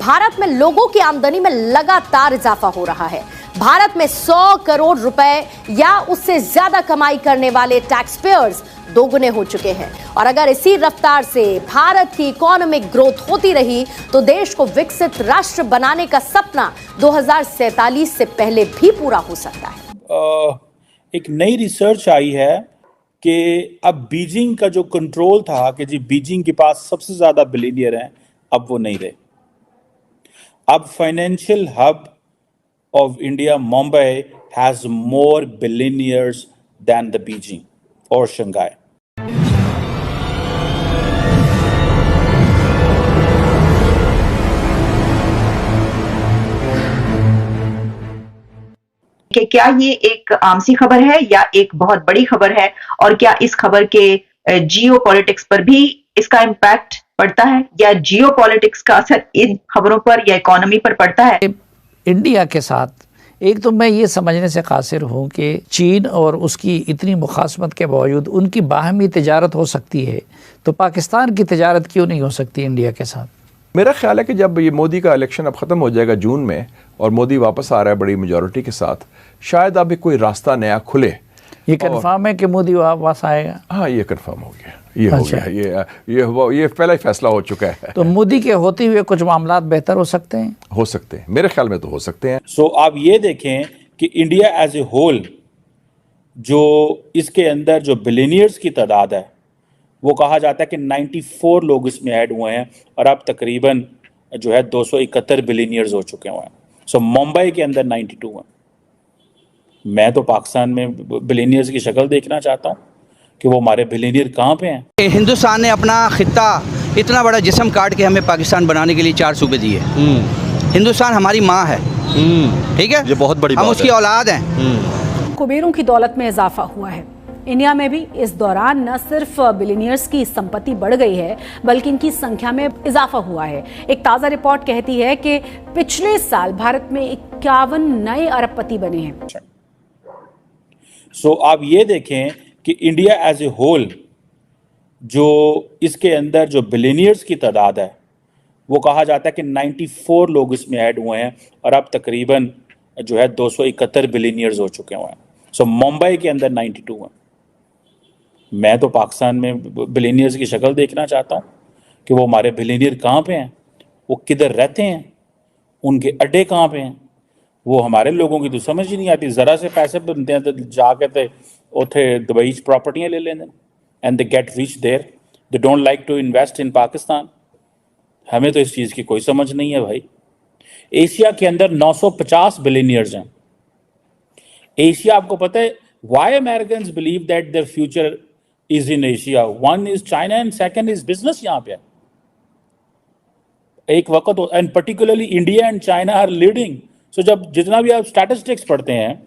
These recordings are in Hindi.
भारत में लोगों की आमदनी में लगातार इजाफा हो रहा है। भारत में 100 करोड़ रुपए या उससे ज्यादा कमाई करने वाले टैक्स पेयर्स दोगुने हो चुके हैं और अगर इसी रफ्तार से भारत की इकोनॉमिक ग्रोथ होती रही तो देश को विकसित राष्ट्र बनाने का सपना 2047 से पहले भी पूरा हो सकता है। एक नई रिसर्च आई है कि अब बीजिंग का जो कंट्रोल था कि जी बीजिंग के पास सबसे ज्यादा बिलियनियर हैं, अब वो नहीं रहे। अब financial hub of India, Mumbai, has more billionaires than the Beijing or Shanghai. कि क्या ये एक आम सी खबर है या एक बहुत बड़ी खबर है और क्या इस खबर के जियो पॉलिटिक्स पर भी इसका इम्पैक्ट पड़ता है या जियो पॉलिटिक्स का असर इन खबरों पर या इकोनॉमी पर पड़ता है? इंडिया के साथ एक तो मैं ये समझने से कासिर हूँ कि चीन और उसकी इतनी मुखासमत के बावजूद उनकी बाहमी तिजारत हो सकती है, तो पाकिस्तान की तिजारत क्यों नहीं हो सकती इंडिया के साथ? मेरा ख्याल है कि जब ये मोदी का इलेक्शन अब ख़त्म हो जाएगा जून में और मोदी वापस आ रहा है बड़ी मेजॉरिटी के साथ, शायद अब कोई रास्ता नया खुले। ये कंफर्म है कि मोदी वापस आएगा? हाँ, ये कंफर्म हो गया, ये हो गया, ये पहला ही फैसला हो चुका है। तो मोदी के होते हुए कुछ मामला बेहतर हो सकते हैं? हो सकते हैं, मेरे ख्याल में तो हो सकते हैं। सो आप ये देखें कि इंडिया एज ए होल, जो इसके अंदर जो बिलियनियर्स की तादाद है, वो कहा जाता है कि 94 लोग इसमें ऐड हुए हैं और अब तकरीबन जो है 271 बिलियनियर्स हो चुके हुए हैं। सो मुंबई के अंदर 92 हैं। मैं तो पाकिस्तान में बिलियनियर्स की शक्ल देखना चाहता हूँ कि वो हमारे बिलियनियर कहाँ पे हैं। हिंदुस्तान ने अपना खित्ता इतना बड़ा जिस्म काट के हमें पाकिस्तान बनाने के लिए 4 सूबे दिए। हिंदुस्तान हमारी माँ है, ठीक है, ये बहुत बड़ी हम उसकी औलाद हैं। कुबेरों की दौलत में इजाफा हुआ है। इंडिया में भी इस दौरान न सिर्फ बिलियनियर्स की संपत्ति बढ़ गई है बल्कि इनकी संख्या में इजाफा हुआ है। एक ताज़ा रिपोर्ट कहती है कि पिछले साल भारत में 51 नए अरबपति बने हैं। सो आप ये देखें कि इंडिया एज ए होल, जो इसके अंदर जो बिलियनियर्स की तादाद है, वो कहा जाता है कि 94 लोग इसमें ऐड हुए हैं और अब तकरीबन जो है 271 बिलियनियर्स हो चुके हुए हैं। सो मुंबई के अंदर 92 हैं। मैं तो पाकिस्तान में बिलियनियर्स की शक्ल देखना चाहता हूँ कि वो हमारे बिलियनियर कहाँ पे हैं, वो किधर रहते हैं, उनके अड्डे कहाँ पे हैं। वो हमारे लोगों की तो समझ ही नहीं आती। ज़रा से पैसे बनते हैं तो जाके तो उथे दुबई प्रॉपर्टियाँ ले लेंगे and they get rich there. They don't like to invest in Pakistan. हमें तो इस चीज़ की कोई समझ नहीं है भाई। एशिया के अंदर 950 बिलियनियर्स हैं। एशिया, आपको पता है why Americans believe that their future is in Asia? One is China and second is business. यहाँ पे एक वक्त and particularly India and China are leading. So जब जितना भी आप स्टैटिस्टिक्स पढ़ते हैं,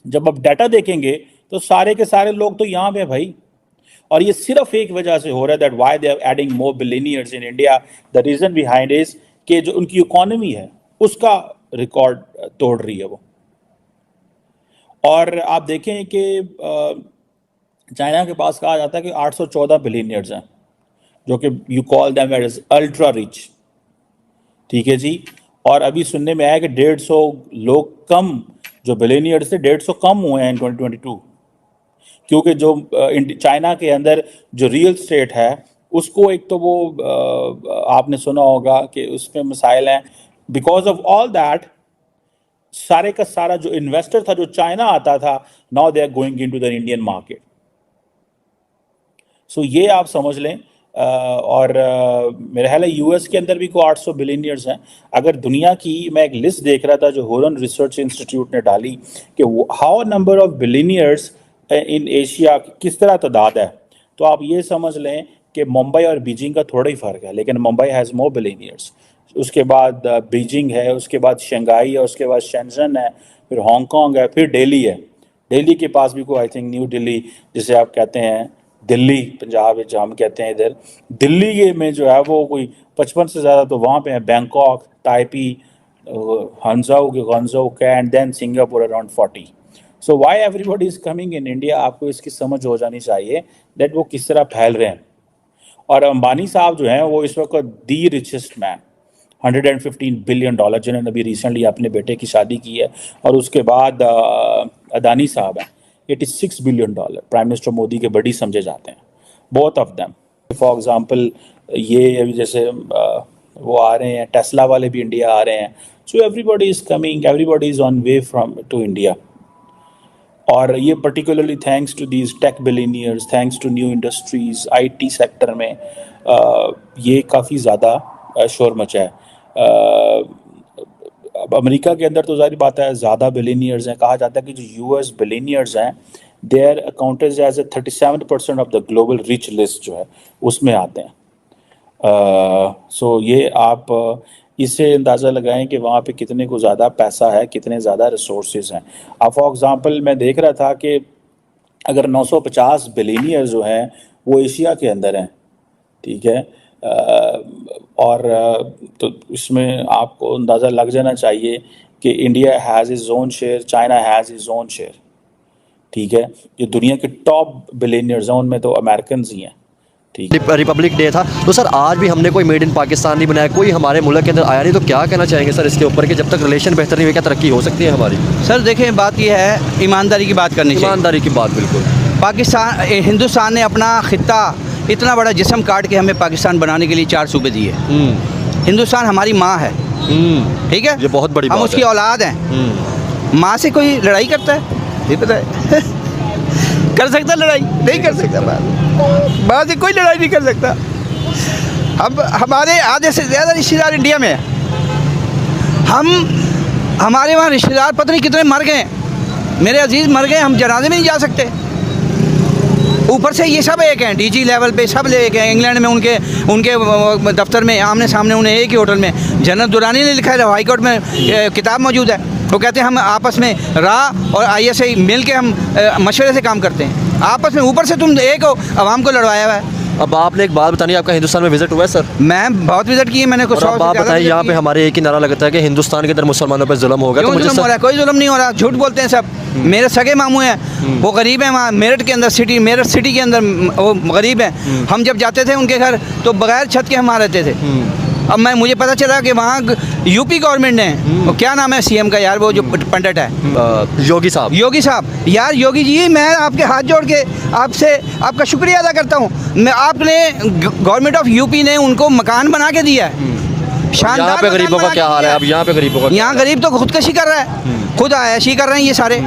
जब आप डाटा देखेंगे तो सारे के सारे लोग तो यहाँ पे भाई। और ये सिर्फ एक वजह से हो रहा है, that why they are adding more billionaires in India. The reason behind is कि जो उनकी इकोनॉमी है उसका रिकॉर्ड तोड़ रही है वो। और आप देखें कि चाइना के पास कहा जाता है कि 814 बिलियनियर्स हैं, जो कि you call them as ultra rich, ठीक है जी। और अभी सुनने में आया कि 150 लोग कम जो बिलियनियर्स थे 150 कम हुए हैं इन 2022, क्योंकि जो चाइना के अंदर जो रियल स्टेट है उसको एक तो वो आपने सुना होगा कि उसमें मसाइल हैं। बिकॉज ऑफ ऑल दैट सारे का सारा जो इन्वेस्टर था जो चाइना आता था, now they are going into the Indian market. So ये आप समझ लें। और मेरा ख्याल है यूएस के अंदर भी कोई 800 बिलियनियर्स हैं। अगर दुनिया की, मैं एक लिस्ट देख रहा था जो होरन रिसर्च इंस्टीट्यूट ने डाली कि how number of billionaires in Asia किस तरह तादाद है, तो आप ये समझ लें कि मुंबई और बीजिंग का थोड़ा ही फ़र्क है, लेकिन मुंबई हैज़ मोर बिलियनियर्स। उसके बाद बीजिंग है, उसके बाद शंघाई है, उसके बाद शेंजन है, फिर हांगकांग है, फिर दिल्ली है। दिल्ली के पास भी कोई आई थिंक न्यू दिल्ली जिसे आप कहते हैं, दिल्ली पंजाब जो हम कहते हैं इधर, दिल्ली के में जो है वो कोई 55 से ज़्यादा तो वहाँ पे है। बैंकॉक, ताइपी, गंजो का and then Singapore around 40। So why everybody is coming in India, आपको इसकी समझ हो जानी चाहिए दैट वो किस तरह फैल रहे हैं। और अंबानी साहब जो हैं वो इस वक्त दी रिचेस्ट मैन। $115 बिलियन, जिन्होंने अभी रिसेंटली अपने बेटे की शादी की है। और उसके बाद अदानी साहब हैं, $86 बिलियन प्राइम मिनिस्टर मोदी के बड़ी समझे जाते हैं, both of them. For example ये अभी जैसे वो आ रहे हैं, टेस्ला वाले भी इंडिया आ रहे हैं। So everybody is coming, everybody is on way from to India. और ये particularly thanks to these tech billionaires, thanks to new industries, IT sector में ये काफ़ी ज़्यादा शोर मचा है। अब अमेरिका के अंदर तो ज़ाहिर बात है ज़्यादा बिलियनियर्स हैं। कहा जाता है कि जो US बिलियनियर्स हैं they are accounted as 37% of the global rich list जो है उसमें आते हैं। सो ये आप इससे अंदाज़ा लगाएं कि वहाँ पे कितने को ज़्यादा पैसा है, कितने ज़्यादा रिसोर्सेज हैं। अब फॉर एग्ज़ाम्पल मैं देख रहा था कि अगर 950 बिलियनियर जो हैं वो एशिया के अंदर हैं, ठीक है, और तो इसमें आपको अंदाज़ा लग जाना चाहिए कि India has is own share, China has is own share, ठीक है। जो दुनिया के टॉप बिलियनियर्स हैं उनमें तो अमेरिकन ही हैं, ठीक है। रिपब्लिक डे था तो सर आज भी हमने कोई मेड इन पाकिस्तान नहीं बनाया, कोई हमारे मुल्क के अंदर आया नहीं, तो क्या कहना चाहेंगे सर इसके ऊपर कि जब तक रिलेशन बेहतर नहीं हुए क्या तरक्की हो सकती है हमारी? सर देखें, बात यह है ईमानदारी की बात करनी चाहिए। ईमानदारी की बात बिल्कुल। पाकिस्तान, हिंदुस्तान ने अपना खित्ता इतना बड़ा जिस्म काट के हमें पाकिस्तान बनाने के लिए 4 सूबे दिए। हिंदुस्तान हमारी माँ है, ठीक है, ये बहुत बड़ी हम बात उसकी है। औलाद हैं। माँ से कोई लड़ाई करता है? ये पता है कर सकता लड़ाई? नहीं कर सकता। माँ से कोई लड़ाई नहीं कर सकता। अब हमारे आधे से ज़्यादा रिश्तेदार इंडिया में हैं। हमारे वहाँ रिश्तेदार पता नहीं कितने मर गए, मेरे अजीज़ मर गए, हम जनाजे में नहीं जा सकते। ऊपर से ये सब एक हैं, DG लेवल पे सब एक हैं। इंग्लैंड में उनके दफ्तर में आमने सामने उन्हें एक ही होटल में जनरल दुरानी ने लिखा है, हाई कोर्ट में किताब मौजूद है। वो कहते हैं हम आपस में राह और ISI मिल के हम मशवरे से काम करते हैं आपस में। ऊपर से तुम एक हो, आवाम को लड़वाया हुआ है। अब आपने एक बात बतानी, आपका हिंदुस्तान में विजिट हुआ है सर? मैं बहुत विजिट की है मैंने। और अब आप बताइए, यहाँ पे हमारे एक ही नारा लगता है कि हिंदुस्तान के अंदर मुसलमानों पर जुल्म होगा। तो मुझे जुल्म हो रहा है? कोई जुल्म नहीं हो रहा, झूठ बोलते हैं सब। मेरे सगे मामू हैं, वो गरीब हैं, वहाँ मेरठ के अंदर मेरठ सिटी के अंदर वो गरीब हैं। हम जब जाते थे उनके घर तो बगैर छत के हम वहाँ रहते थे। अब मुझे पता चला कि वहाँ UP गवर्नमेंट ने, वो क्या नाम है CM का यार, वो जो पंडित है, योगी साहब। यार योगी जी, मैं आपके हाथ जोड़ के आपसे आपका शुक्रिया अदा करता हूँ। मैं आपने गवर्नमेंट ऑफ UP ने उनको मकान बना के दिया है, शानदार। यहाँ पे गरीबों का क्या हाल है? अब यहाँ पे गरीबों का, यहाँ गरीब तो खुदकशी कर रहा है, खुद आयशी कर रहे हैं ये सारे।